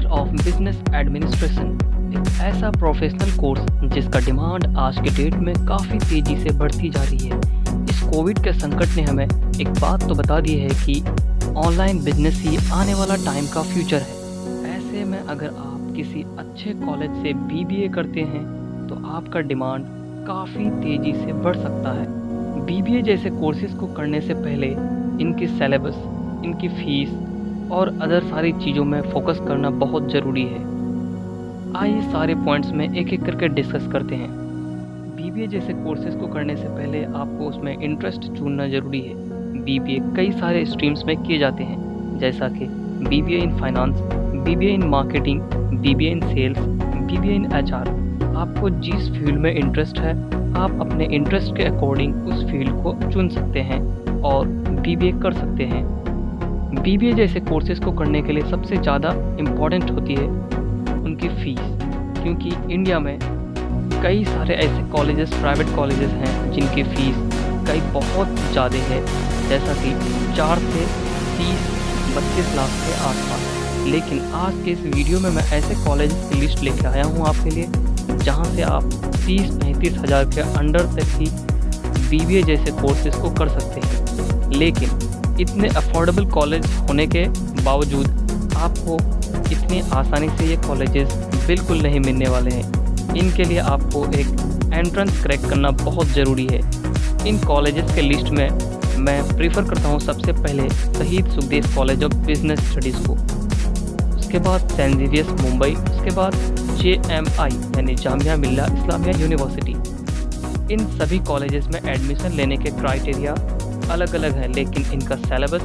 Bachelor of business administration एक ऐसा professional course जिसका डिमांड आज के डेट में काफ़ी तेज़ी से बढ़ती जा रही है। इस कोविड के संकट ने हमें एक बात तो बता दी है कि ऑनलाइन बिजनेस ही आने वाला टाइम का फ्यूचर है। ऐसे में अगर आप किसी अच्छे कॉलेज से बीबीए करते हैं तो आपका डिमांड काफ़ी तेज़ी से बढ़ सकता है। बीबीए जैसे कोर्सेज़ को करने से पहले इनकी सिलेबस, इनकी फ़ीस और अदर सारी चीज़ों में फोकस करना बहुत ज़रूरी है। आइए सारे पॉइंट्स में एक एक करके डिस्कस करते हैं। बीबीए जैसे कोर्सेज़ को करने से पहले आपको उसमें इंटरेस्ट चुनना ज़रूरी है। बीबीए कई सारे स्ट्रीम्स में किए जाते हैं, जैसा कि BBA in finance, BBA in marketing, BBA in sales, BBA in HR. आपको जिस फील्ड में इंटरेस्ट है आप अपने इंटरेस्ट के अकॉर्डिंग उस फील्ड को चुन सकते हैं और बीबीए कर सकते हैं। बीबीए जैसे कोर्सेज़ को करने के लिए सबसे ज़्यादा इम्पॉर्टेंट होती है उनकी फ़ीस, क्योंकि इंडिया में कई सारे ऐसे कॉलेजेस, प्राइवेट कॉलेजेस हैं जिनकी फ़ीस कई बहुत ज़्यादा है, जैसा कि 4 से 30-32 लाख के आसपास। लेकिन आज के इस वीडियो में मैं ऐसे कॉलेज की लिस्ट लेकर आया हूँ आपके लिए, जहाँ से आप 30-35 हज़ार के अंडर तक ही बीबीए जैसे कोर्सेज़ को कर सकते हैं। लेकिन इतने अफोर्डेबल कॉलेज होने के बावजूद आपको इतनी आसानी से ये कॉलेजेस बिल्कुल नहीं मिलने वाले हैं। इनके लिए आपको एक एंट्रेंस क्रैक करना बहुत ज़रूरी है। इन कॉलेजेस के लिस्ट में मैं प्रीफर करता हूँ सबसे पहले शहीद Sukhdev college of business studies को, उसके बाद सेंट जेवियर्स मुंबई, उसके बाद JMI यानी जामिया मिल्ला इस्लामिया यूनिवर्सिटी। इन सभी कॉलेजेस में एडमिशन लेने के क्राइटेरिया अलग अलग हैं, लेकिन इनका सिलेबस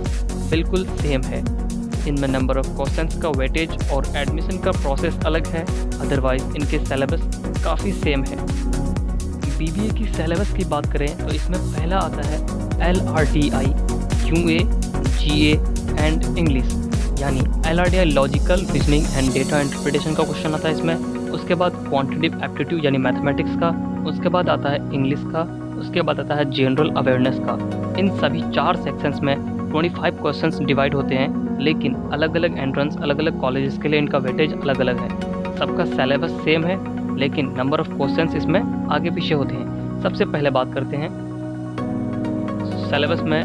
बिल्कुल सेम है। इनमें नंबर ऑफ़ क्वेश्चंस का वेटेज और एडमिशन का प्रोसेस अलग है, अदरवाइज़ इनके सिलेबस काफ़ी सेम है। बीबीए की सिलेबस की बात करें तो इसमें पहला आता है LRDI, QA, GA and English, यानी LRDI logical reasoning and data interpretation का क्वेश्चन आता है इसमें। उसके बाद क्वांटिटेटिव एप्टीट्यूड यानी मैथमेटिक्स का, उसके बाद आता है इंग्लिश का, उसके बाद आता है जनरल अवेयरनेस का। इन सभी 4 सेक्शंस में 25 क्वेश्चंस डिवाइड होते हैं, लेकिन अलग अलग एंट्रेंस, अलग अलग कॉलेजेस के लिए इनका वेटेज अलग अलग है। सबका सिलेबस सेम है, लेकिन नंबर ऑफ़ क्वेश्चंस इसमें आगे पीछे होते हैं। सबसे पहले बात करते हैं सिलेबस में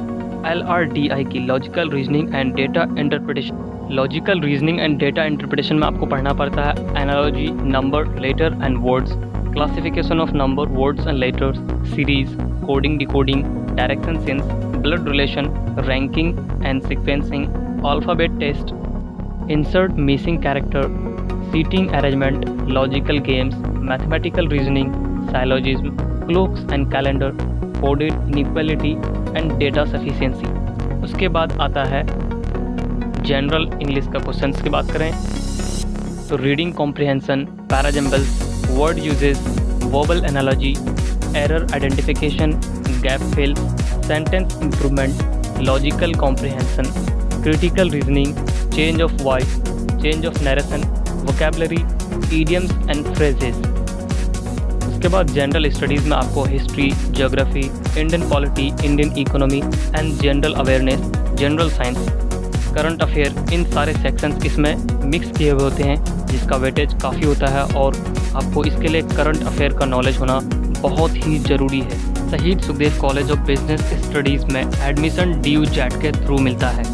LRDI की logical reasoning and data interpretation. Logical reasoning and data interpretation में आपको पढ़ना पड़ता है analogy, number, letter and words, classification of number, words and letters, series, coding, decoding, direction sense, blood relation, ranking and sequencing, alphabet test, insert missing character, seating arrangement, logical games, mathematical reasoning, syllogism, clocks and calendar, coded inequality and data sufficiency. उसके बाद आता है general English का question की बात करें तो reading comprehension, parajumbles, word uses, verbal analogy, error identification, gap fill, sentence improvement, logical comprehension, critical reasoning, change of voice, change of narration, vocabulary, idioms and phrases. उसके बाद जनरल स्टडीज़ में आपको history, geography, Indian polity, Indian economy and general awareness, general science, current affair, इन सारे sections इसमें mix किए हुए होते हैं, जिसका वेटेज काफ़ी होता है और आपको इसके लिए करंट अफेयर का नॉलेज होना बहुत ही ज़रूरी है। शहीद Sukhdev college of business studies में एडमिशन DU JAT के थ्रू मिलता है।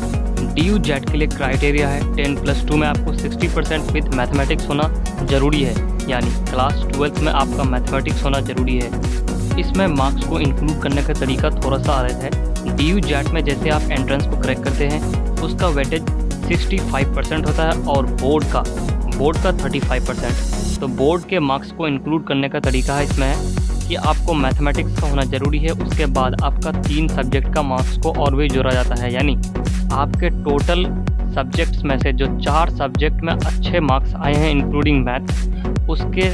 DU JAT के लिए क्राइटेरिया है 10+2 में आपको 60% विथ मैथमेटिक्स होना ज़रूरी है, यानी क्लास 12th में आपका मैथमेटिक्स होना ज़रूरी है। इसमें मार्क्स को इंक्लूड करने का तरीका थोड़ा सा अलग है। DU JAT में जैसे आप एंट्रेंस को क्रैक करते हैं उसका वेटेज 65% होता है और बोर्ड का 35%। तो बोर्ड के मार्क्स को इंक्लूड करने का तरीका है इसमें कि आपको मैथमेटिक्स का होना ज़रूरी है, उसके बाद आपका 3 सब्जेक्ट का मार्क्स को और भी जोड़ा जाता है, यानी आपके टोटल सब्जेक्ट्स में से जो 4 सब्जेक्ट में अच्छे मार्क्स आए हैं इंक्लूडिंग मैथ, उसके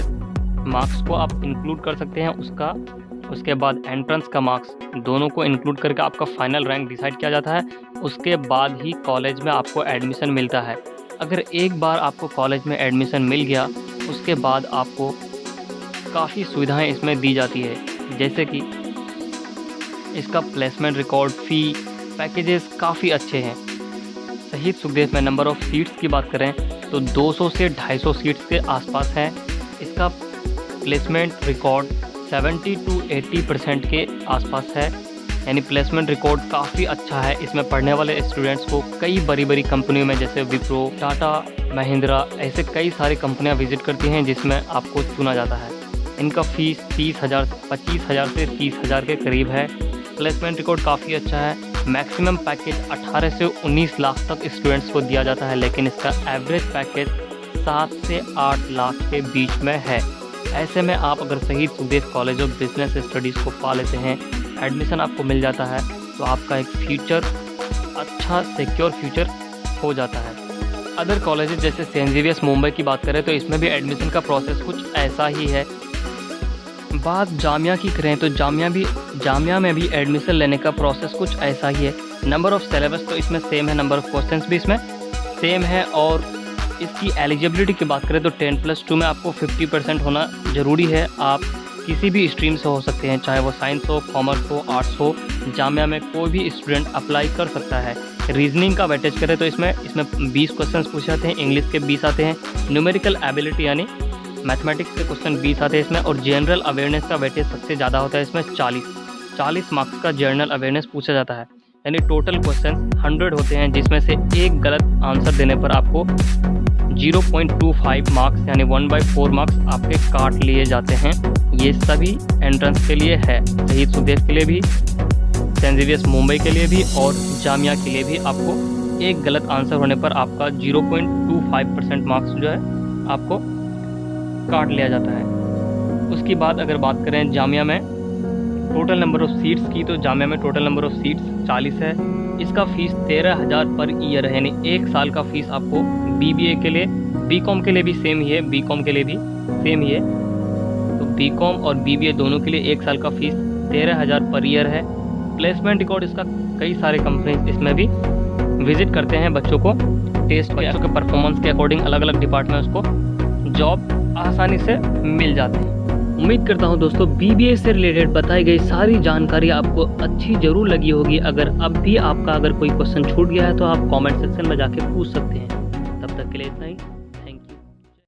मार्क्स को आप इंक्लूड कर सकते हैं उसके बाद एंट्रेंस का मार्क्स, दोनों को इंक्लूड करके आपका फाइनल रैंक डिसाइड किया जाता है। उसके बाद ही कॉलेज में आपको एडमिशन मिलता है। अगर एक बार आपको कॉलेज में एडमिशन मिल गया, उसके बाद आपको काफ़ी सुविधाएं इसमें दी जाती है, जैसे कि इसका प्लेसमेंट रिकॉर्ड, फ़ी, पैकेजेस काफ़ी अच्छे हैं। शहीद सुखदेव में नंबर ऑफ़ सीट्स की बात करें तो 200 से 250 सीट्स के आसपास है। इसका प्लेसमेंट रिकॉर्ड 70 to 80% के आसपास है, यानी प्लेसमेंट रिकॉर्ड काफ़ी अच्छा है। इसमें पढ़ने वाले स्टूडेंट्स को कई बड़ी बड़ी कंपनियों में जैसे विप्रो, टाटा, महिंद्रा ऐसे कई सारी कंपनियां विजिट करती हैं जिसमें आपको चुना जाता है। इनका फ़ीस 25,000 से 30,000 के करीब है। प्लेसमेंट रिकॉर्ड काफ़ी अच्छा है। मैक्सिमम पैकेज 18 से 19 लाख तक स्टूडेंट्स को दिया जाता है, लेकिन इसका एवरेज पैकेज 7 से 8 लाख के बीच में है। ऐसे में आप अगर शहीद Sukhdev college of business studies को पा लेते हैं, एडमिशन आपको मिल जाता है, तो आपका एक फ्यूचर अच्छा सिक्योर फ्यूचर हो जाता है। अदर कॉलेजेस जैसे सेंट जेवियर्स मुंबई की बात करें तो इसमें भी एडमिशन का प्रोसेस कुछ ऐसा ही है। बात जामिया की करें तो जामिया में भी एडमिशन लेने का प्रोसेस कुछ ऐसा ही है। नंबर ऑफ़ सिलेबस तो इसमें सेम है, नंबर ऑफ़ क्वेश्चंस भी इसमें सेम है। और इसकी एलिजिबिलिटी की बात करें तो 10+2 में आपको 50% होना ज़रूरी है। आप किसी भी स्ट्रीम से हो सकते हैं, चाहे वो साइंस हो, कॉमर्स हो, आर्ट्स हो। जामिया में कोई भी स्टूडेंट अप्लाई कर सकता है। रीजनिंग का वेटेज करें तो इसमें 20 क्वेश्चंस पूछे जाते हैं, इंग्लिश के 20 आते हैं, न्यूमेरिकल एबिलिटी यानी मैथमेटिक्स के क्वेश्चन 20 आते हैं इसमें, और जनरल अवेयरनेस का वेटेज सबसे ज़्यादा होता है इसमें 40 मार्क्स का जनरल अवेयरनेस पूछा जाता है। यानी टोटल क्वेश्चन 100 होते हैं, जिसमें से एक गलत आंसर देने पर आपको 0.25 मार्क्स यानी 1/4 मार्क्स आपके काट लिए जाते हैं। ये सभी एंट्रेंस के लिए है, शहीद सुखदेव के लिए भी, सेंट जेवियर्स मुंबई के लिए भी और जामिया के लिए भी। आपको एक गलत आंसर होने पर आपका 0.25% मार्क्स जो है आपको काट लिया जाता है। उसकी बाद अगर बात करें जामिया में टोटल नंबर ऑफ़ सीट्स की, तो जामिया में टोटल नंबर ऑफ़ सीट्स 40 है। इसका फ़ीस 13,000 पर ईयर है, यानी 1 साल का फ़ीस आपको BBA के लिए, BCom के लिए भी सेम ही है, BCom के लिए भी सेम ही है। तो BCom और BBA दोनों के लिए 1 साल का फ़ीस 13,000 पर ईयर है। प्लेसमेंट रिकॉर्ड इसका कई सारे कंपनी इसमें भी विजिट करते हैं बच्चों को, टेस्ट बच्चों के परफॉर्मेंस के अकॉर्डिंग अलग अलग डिपार्टमेंट उसको जॉब आसानी से मिल जाते हैं। उम्मीद करता हूं दोस्तों BBA से रिलेटेड बताई गई सारी जानकारी आपको अच्छी ज़रूर लगी होगी। अगर अब भी आपका कोई क्वेश्चन छूट गया है तो आप कमेंट सेक्शन में जाके पूछ सकते हैं। तब तक के लिए इतना ही।